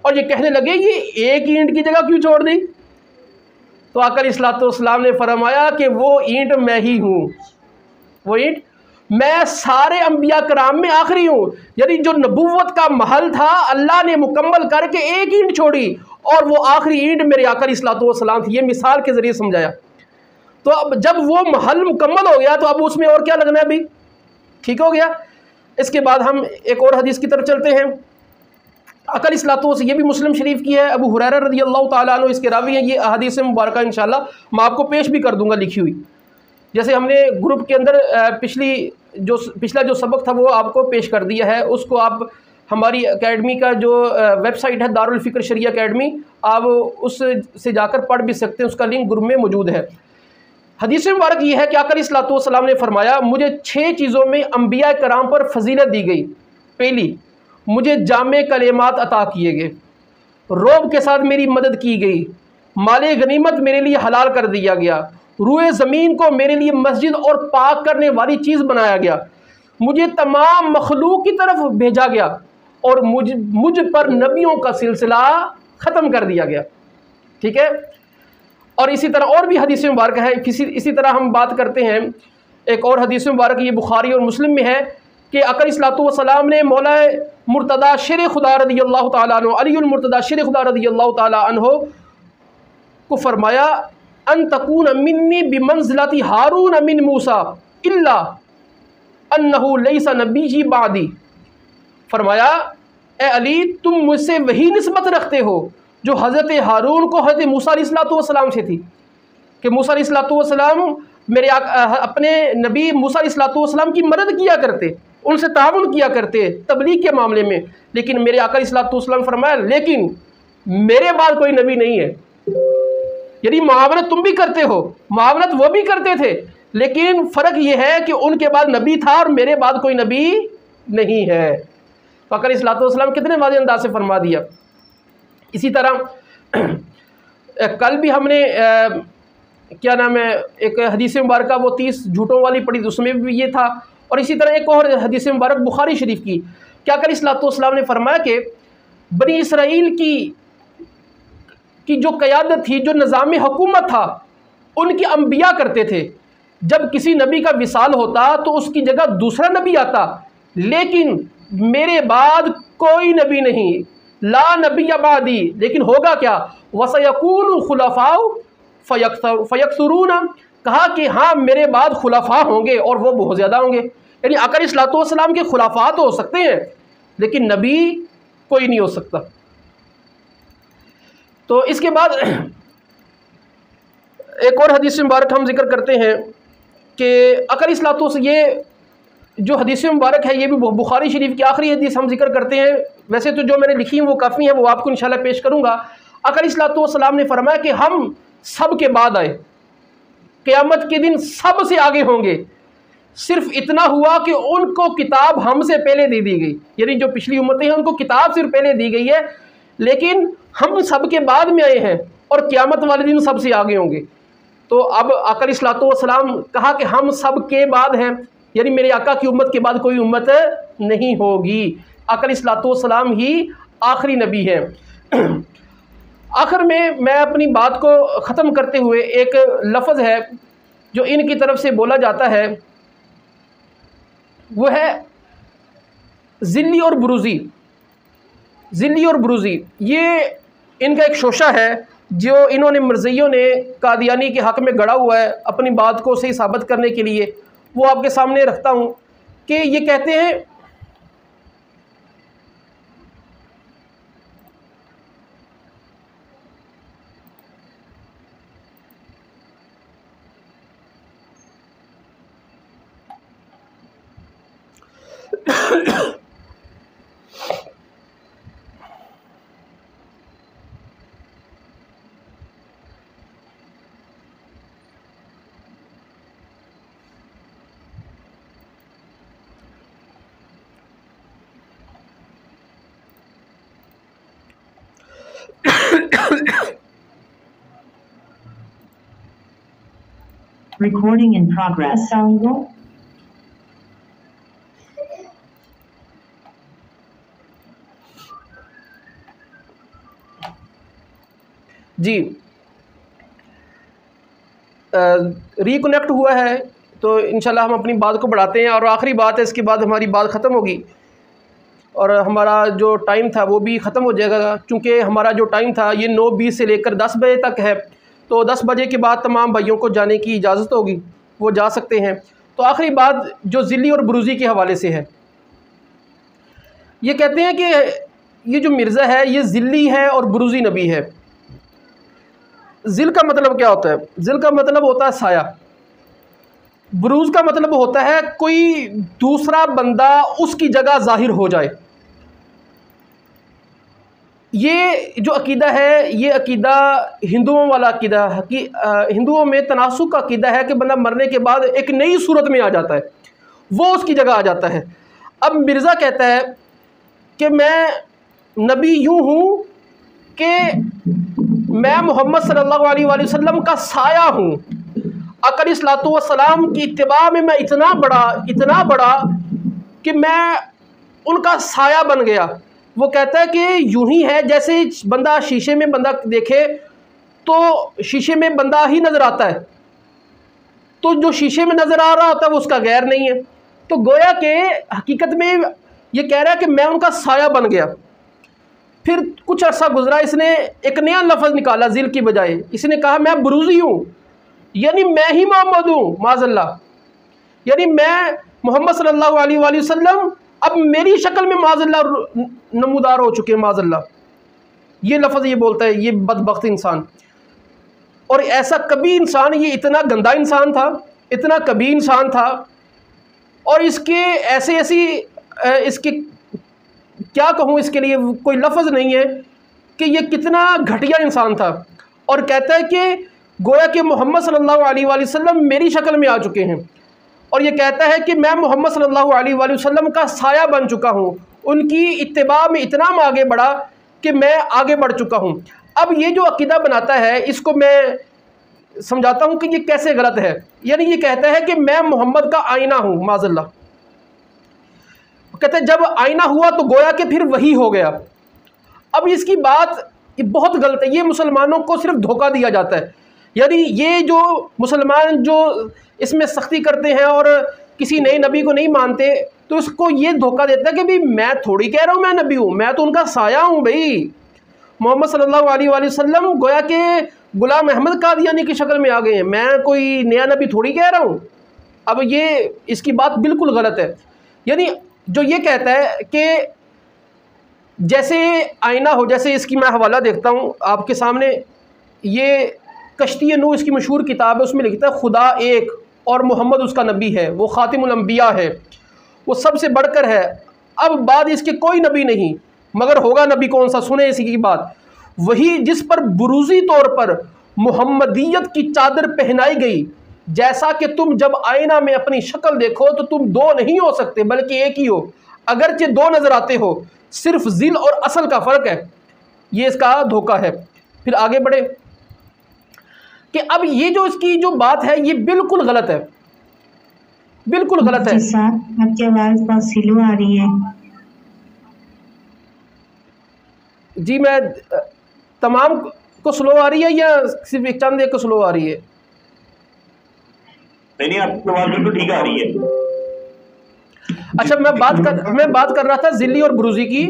اور یہ کہنے لگے یہ ایک اینٹ کی جگہ کیوں چھوڑ دی؟ تو آقا علیہ الصلوۃ والسلام نے فرمایا کہ وہ اینٹ میں ہی ہوں، وہ اینٹ میں سارے انبیاء کرام میں آخری ہوں، یعنی جو نبوت کا محل تھا اللہ نے مکمل کر کے ایک اینٹ چھوڑی اور وہ آخری اینٹ میرے آقا علیہ الصلوۃ والسلام تھی۔ یہ مثال کے ذریعے سمجھایا۔ تو اب جب وہ محل مکمل ہو گیا تو اب اس میں اور کیا لگنا ہے ابھی؟ ٹھیک ہو گیا۔ اس کے بعد ہم ایک اور حدیث کی طرف چلتے ہیں۔ آقا علیہ الصلوۃ والسلام، یہ بھی مسلم شریف کی ہے، ابو ہریرہ رضی اللہ تعالیٰ عنہ اس کے راوی ہیں۔ یہ احادیث مبارکہ انشاءاللہ میں آپ کو پیش بھی کر دوں گا لکھی ہوئی، جیسے ہم نے گروپ کے اندر پچھلا جو سبق تھا وہ آپ کو پیش کر دیا ہے۔ اس کو آپ ہماری اکیڈمی کا جو ویب سائٹ ہے دارالفکر شریعہ اکیڈمی، آپ اس سے جا کر پڑھ بھی سکتے ہیں، اس کا لنک گروپ میں موجود ہے۔ حدیث مبارک یہ ہے کہ آقا علیہ الصلوۃ والسلام نے فرمایا مجھے 6 چیزوں میں انبیاء کرام پر فضیلت دی گئی۔ پہلی، مجھے جامع کلمات عطا کیے گئے، رعب کے ساتھ میری مدد کی گئی، مال غنیمت میرے لیے حلال کر دیا گیا، روئے زمین کو میرے لیے مسجد اور پاک کرنے والی چیز بنایا گیا، مجھے تمام مخلوق کی طرف بھیجا گیا اور مجھ پر نبیوں کا سلسلہ ختم کر دیا گیا۔ ٹھیک ہے، اور اسی طرح اور بھی حدیث مبارک ہے۔ اسی طرح ہم بات کرتے ہیں ایک اور حدیث مبارک، یہ بخاری اور مسلم میں ہے کہ آقا علیہ الصلوۃ والسلام نے مولا مرتضیٰ شیر خدا رضی اللہ تعالیٰ عنہ، علی المرتضیٰ شیر خدا رضی اللہ تعالیٰ عنہ کو فرمایا ان تکون منی بمنزلۃ ہارون من موسیٰ الا انہ لیس نبی بعدی۔ فرمایا اے علی تم مجھ سے وہی نسبت رکھتے ہو جو حضرت ہارون کو حضرت موسیٰ علیہ الصلوۃ والسلام سے تھی، کہ موسیٰ علیہ الصلوۃ والسلام میرے اپنے نبی موسیٰ علیہ الصلوۃ والسلام کی مدد کیا کرتے، ان سے تعاون کیا کرتے تبلیغ کے معاملے میں، لیکن میرے آقا علیہ الصلوۃ والسلام فرمایا لیکن میرے بعد کوئی نبی نہیں ہے۔ یعنی معاونت تم بھی کرتے ہو، معاونت وہ بھی کرتے تھے، لیکن فرق یہ ہے کہ ان کے بعد نبی تھا اور میرے بعد کوئی نبی نہیں ہے۔ تو آقا علیہ الصلوۃ والسلام کتنے واضح انداز سے فرما دیا۔ اسی طرح کل بھی ہم نے کیا نام ہے ایک حدیث مبارکہ وہ 30 جھوٹوں والی پڑھی، اس میں بھی یہ تھا۔ اور اسی طرح ایک اور حدیث مبارک بخاری شریف کی، کیا آقا علیہ الصلوۃ والسلام نے فرمایا کہ بنی اسرائیل کی جو قیادت تھی، جو نظام حکومت تھا، ان کے انبیاء کرتے تھے۔ جب کسی نبی کا وصال ہوتا تو اس کی جگہ دوسرا نبی آتا، لیکن میرے بعد کوئی نبی نہیں، لا نبی بعدی۔ لیکن ہوگا کیا؟ وَسَيَكُونُ خُلَفَاءُ فَيَكْثُرُونَ، کہا کہ ہاں میرے بعد خلفاء ہوں گے اور وہ بہت زیادہ ہوں گے۔ یعنی آقا علیہ الصلوۃ والسلام کے خلفاء تو ہو سکتے ہیں لیکن نبی کوئی نہیں ہو سکتا۔ تو اس کے بعد ایک اور حدیث مبارک ہم ذکر کرتے ہیں کہ آقا علیہ الصلوۃ والسلام، یہ جو حدیث مبارک ہے یہ بھی بخاری شریف کی آخری حدیث ہم ذکر کرتے ہیں۔ ویسے تو جو میں نے لکھی ہیں وہ کافی ہیں، وہ آپ کو انشاءاللہ پیش کروں گا۔ آقا علیہ الصلوۃ والسلام نے فرمایا کہ ہم سب کے بعد آئے، قیامت کے دن سب سے آگے ہوں گے، صرف اتنا ہوا کہ ان کو کتاب ہم سے پہلے دے دی گئی، یعنی جو پچھلی امتیں ہیں ان کو کتاب صرف پہلے دی گئی ہے، لیکن ہم سب کے بعد میں آئے ہیں اور قیامت والے دن سب سے آگے ہوں گے۔ تو اب آقا علیہ الصلوۃ والسلام کہا کہ ہم سب کے بعد ہیں، یعنی میرے آقا کی امت کے بعد کوئی امت نہیں ہوگی، آقا علیہ الصلوۃ والسلام ہی آخری نبی ہے۔ آخر میں اپنی بات کو ختم کرتے ہوئے ایک لفظ ہے جو ان کی طرف سے بولا جاتا ہے، وہ ہے ذلی اور بروزی۔ ذلی اور بروزی یہ ان کا ایک شوشہ ہے جو انہوں نے مرزیوں نے قادیانی کے حق میں گڑا ہوا ہے اپنی بات کو صحیح ثابت کرنے کے لیے۔ وہ آپ کے سامنے رکھتا ہوں کہ یہ کہتے ہیں Recording in progress. Salvo. جی ریکنیکٹ ہوا ہے تو انشاءاللہ ہم اپنی بات کو بڑھاتے ہیں، اور آخری بات ہے، اس کے بعد ہماری بات ختم ہوگی اور ہمارا جو ٹائم تھا وہ بھی ختم ہو جائے گا، چونکہ ہمارا جو ٹائم تھا یہ 9:20 سے لے کر 10 بجے تک ہے، تو 10 بجے کے بعد تمام بھائیوں کو جانے کی اجازت ہوگی، وہ جا سکتے ہیں۔ تو آخری بات جو ذلی اور بروزی کے حوالے سے ہے، یہ کہتے ہیں کہ یہ جو مرزا ہے یہ ذلی ہے اور بروزی نبی ہے۔ ذل کا مطلب کیا ہوتا ہے؟ ذل کا مطلب ہوتا ہے سایہ، بروز کا مطلب ہوتا ہے کوئی دوسرا بندہ اس کی جگہ ظاہر ہو جائے۔ یہ جو عقیدہ ہے یہ عقیدہ ہندوؤں والا عقیدہ ہے کہ ہندوؤں میں تناسخ کا عقیدہ ہے کہ بندہ مرنے کے بعد ایک نئی صورت میں آ جاتا ہے، وہ اس کی جگہ آ جاتا ہے۔ اب مرزا کہتا ہے کہ میں نبی یوں ہوں کہ میں محمد صلی اللہ علیہ وآلہ وسلم کا سایہ ہوں، اقلی الصلوۃ والسلام کی اتباع میں میں اتنا بڑا کہ میں ان کا سایہ بن گیا۔ وہ کہتا ہے کہ یوں ہی ہے جیسے بندہ شیشے میں بندہ دیکھے تو شیشے میں بندہ ہی نظر آتا ہے، تو جو شیشے میں نظر آ رہا ہوتا ہے وہ اس کا غیر نہیں ہے، تو گویا کہ حقیقت میں یہ کہہ رہا ہے کہ میں ان کا سایہ بن گیا۔ پھر کچھ عرصہ گزرا، اس نے ایک نیا لفظ نکالا ذل کی بجائے، اس نے کہا میں بروزی ہوں، یعنی میں ہی محمد ہوں، معاذ اللہ، یعنی میں محمد صلی اللہ علیہ وآلہ وسلم اب میری شکل میں معاذ اللہ نمودار ہو چکے ہیں، معاذ اللہ۔ یہ لفظ یہ بولتا ہے یہ بدبخت انسان، اور ایسا کبھی انسان، یہ اتنا گندا انسان تھا، اتنا کبھی انسان تھا، اور اس کے ایسی اس کے کیا کہوں، اس کے لیے کوئی لفظ نہیں ہے کہ یہ کتنا گھٹیا انسان تھا۔ اور کہتا ہے کہ گویا کہ محمد صلی اللہ علیہ وآلہ وسلم میری شکل میں آ چکے ہیں، اور یہ کہتا ہے کہ میں محمد صلی اللہ علیہ وآلہ وسلم کا سایہ بن چکا ہوں، ان کی اتباع میں اتنا آگے بڑھا کہ میں آگے بڑھ چکا ہوں۔ اب یہ جو عقیدہ بناتا ہے اس کو میں سمجھاتا ہوں کہ یہ کیسے غلط ہے۔ یعنی یہ کہتا ہے کہ میں محمد کا آئینہ ہوں، معاذ اللہ۔ کہتے ہیں جب آئینہ ہوا تو گویا کہ پھر وہی ہو گیا۔ اب اس کی بات یہ بہت غلط ہے، یہ مسلمانوں کو صرف دھوکہ دیا جاتا ہے۔ یعنی یہ جو مسلمان جو اس میں سختی کرتے ہیں اور کسی نئے نبی کو نہیں مانتے، تو اس کو یہ دھوکہ دیتا ہے کہ بھئی میں تھوڑی کہہ رہا ہوں میں نبی ہوں، میں تو ان کا سایہ ہوں بھئی۔ محمد صلی اللہ علیہ وآلہ وسلم گویا کہ غلام احمد قادیانی کی شکل میں آ گئے ہیں، میں کوئی نیا نبی تھوڑی کہہ رہا ہوں۔ اب یہ اس کی بات بالکل غلط ہے۔ یعنی جو یہ کہتا ہے کہ جیسے آئینہ ہو، جیسے اس کی میں حوالہ دیکھتا ہوں آپ کے سامنے، یہ کشتی نوح اس کی مشہور کتاب ہے، اس میں لکھتا ہے خدا ایک اور محمد اس کا نبی ہے، وہ خاتم الانبیاء ہے، وہ سب سے بڑھ کر ہے، اب بعد اس کے کوئی نبی نہیں، مگر ہوگا نبی کون سا، سنیں اسی کی بات، وہی جس پر بروزی طور پر محمدیت کی چادر پہنائی گئی، جیسا کہ تم جب آئینہ میں اپنی شکل دیکھو تو تم دو نہیں ہو سکتے بلکہ ایک ہی ہو، اگرچہ دو نظر آتے ہو، صرف ذل اور اصل کا فرق ہے۔ یہ اس کا دھوکہ ہے۔ پھر آگے بڑھے کہ اب یہ جو اس کی جو بات ہے یہ بالکل غلط ہے، بالکل غلط ہے۔ جی صاحب آپ کی آواز بہت سلو آ رہی ہے۔ جی میں تمام کو سلو آ رہی ہے یا صرف ایک چند ایک کو سلو آ رہی ہے؟ نہیں آپ کی آواز بالکل ٹھیک آ رہی ہے۔ اچھا میں بات کر رہا تھا ذلی اور بروزی کی،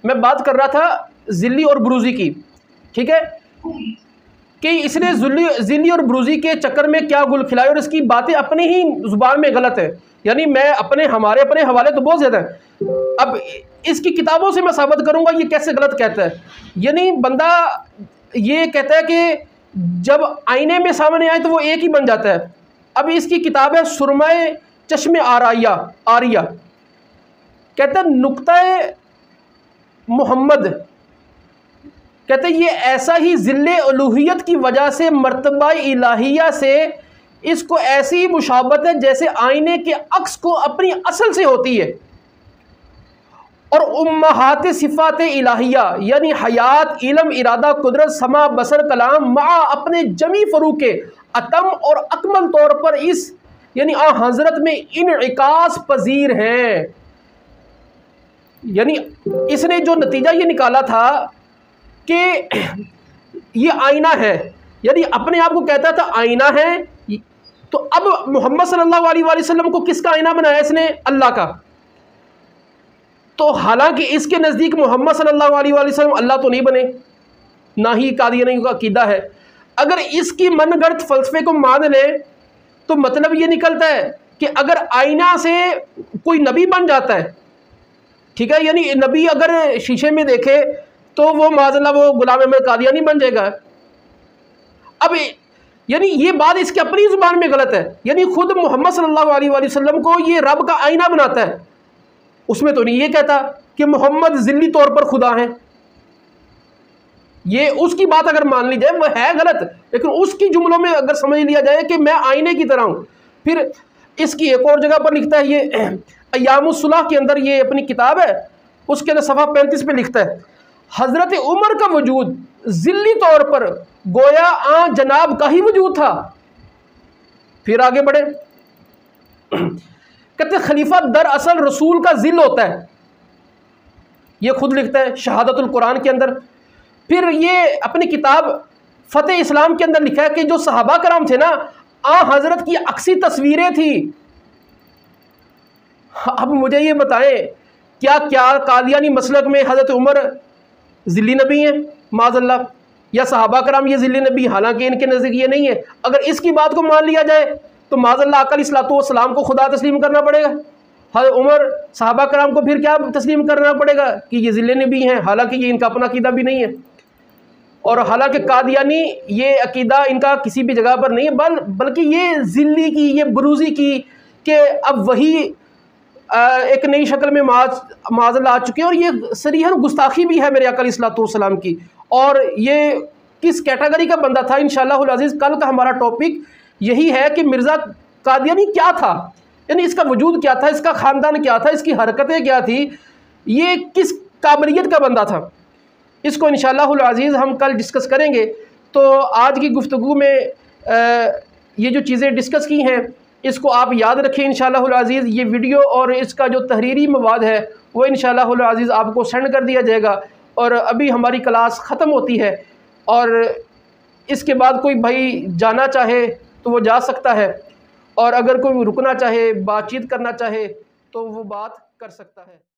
میں بات کر رہا تھا ذلی اور بروزی کی، ٹھیک ہے، کہ اس نے ذلی اور بروزی کے چکر میں کیا گل کھلائے، اور اس کی باتیں اپنی ہی زبان میں غلط ہے۔ یعنی میں ہمارے اپنے حوالے تو بہت زیادہ ہیں، اب اس کی کتابوں سے میں ثابت کروں گا یہ کیسے غلط کہتا ہے۔ یعنی بندہ یہ کہتا ہے کہ جب آئینے میں سامنے آئے تو وہ ایک ہی بن جاتا ہے۔ اب اس کی کتاب ہے سرمہ چشم آریہ، کہتا ہے نقطہ محمد، کہتے ہیں یہ ایسا ہی ذل الوہیت کی وجہ سے مرتبہ الہیہ سے اس کو ایسی مشابہت ہے جیسے آئینے کے عکس کو اپنی اصل سے ہوتی ہے، اور امہات صفات الہیہ یعنی حیات، علم، ارادہ، قدرت، سمع، بصر، کلام مع اپنے جمی فروق اتم اور اکمل طور پر اس یعنی حضرت میں انعکاس پذیر ہیں۔ یعنی اس نے جو نتیجہ یہ نکالا تھا کہ یہ آئینہ ہے، یعنی اپنے آپ کو کہتا تھا آئینہ ہے، تو اب محمد صلی اللہ علیہ وآلہ وسلم کو کس کا آئینہ بنایا اس نے؟ اللہ کا۔ تو حالانکہ اس کے نزدیک محمد صلی اللہ علیہ وآلہ وسلم اللہ تو نہیں بنے، نہ ہی قادیانیوں کا عقیدہ ہے۔ اگر اس کی من گڑت فلسفے کو مان لے تو مطلب یہ نکلتا ہے کہ اگر آئینہ سے کوئی نبی بن جاتا ہے، ٹھیک ہے، یعنی نبی اگر شیشے میں دیکھے تو وہ معاذ اللہ وہ غلام احمد قادیانی بن جائے گا۔ اب یعنی یہ بات اس کی اپنی زبان میں غلط ہے، یعنی خود محمد صلی اللہ علیہ وآلہ وسلم کو یہ رب کا آئینہ بناتا ہے، اس میں تو نہیں یہ کہتا کہ محمد ذلی طور پر خدا ہیں۔ یہ اس کی بات اگر مان لی جائے وہ ہے غلط، لیکن اس کی جملوں میں اگر سمجھ لیا جائے کہ میں آئینے کی طرح ہوں۔ پھر اس کی ایک اور جگہ پر لکھتا ہے، یہ ایام الصلح کے اندر یہ اپنی کتاب ہے، اس کے اندر صفحہ 35 پہ لکھتا ہے، حضرت عمر کا وجود ذلی طور پر گویا آن جناب کا ہی وجود تھا۔ پھر آگے بڑھے، کہتے ہیں خلیفہ در اصل رسول کا ذل ہوتا ہے، یہ خود لکھتا ہے شہادت القرآن کے اندر۔ پھر یہ اپنی کتاب فتح اسلام کے اندر لکھا ہے کہ جو صحابہ کرام تھے نا، حضرت کی عکسی تصویریں تھیں۔ اب مجھے یہ بتائیں کیا قادیانی مسلک میں حضرت عمر ذلی نبی ہیں معاذ اللہ، یا صحابہ کرام یہ ذلی نبی؟ حالانکہ ان کے نزدیک یہ نہیں ہے۔ اگر اس کی بات کو مان لیا جائے تو معاذ اللہ آقا علیہ الصلوۃ والسلام کو خدا تسلیم کرنا پڑے گا، حضرت عمر صحابہ کرام کو پھر کیا تسلیم کرنا پڑے گا کہ یہ ذلی نبی ہیں، حالانکہ یہ ان کا اپنا عقیدہ بھی نہیں ہے۔ اور حالانکہ قادیانی یہ عقیدہ ان کا کسی بھی جگہ پر نہیں ہے، بلکہ یہ ذلی کی، یہ بروزی کی کہ اب وہی ایک نئی شکل میں معاذ اللہ آ چکے، اور یہ صریحاً گستاخی بھی ہے میرے آقا علیہ الصلوۃ والسلام کی۔ اور یہ کس کیٹیگری کا بندہ تھا؟ انشاءاللہ العزیز کل کا ہمارا ٹاپک یہی ہے کہ مرزا قادیانی کیا تھا، یعنی اس کا وجود کیا تھا، اس کا خاندان کیا تھا، اس کی حرکتیں کیا تھی، یہ کس قابلیت کا بندہ تھا۔ اس کو انشاءاللہ العزیز ہم کل ڈسکس کریں گے۔ تو آج کی گفتگو میں یہ جو چیزیں ڈسکس کی ہیں اس کو آپ یاد رکھیں انشاءاللہ العزیز۔ یہ ویڈیو اور اس کا جو تحریری مواد ہے وہ انشاءاللہ العزیز آپ کو سینڈ کر دیا جائے گا، اور ابھی ہماری کلاس ختم ہوتی ہے، اور اس کے بعد کوئی بھائی جانا چاہے تو وہ جا سکتا ہے، اور اگر کوئی رکنا چاہے، بات چیت کرنا چاہے تو وہ بات کر سکتا ہے۔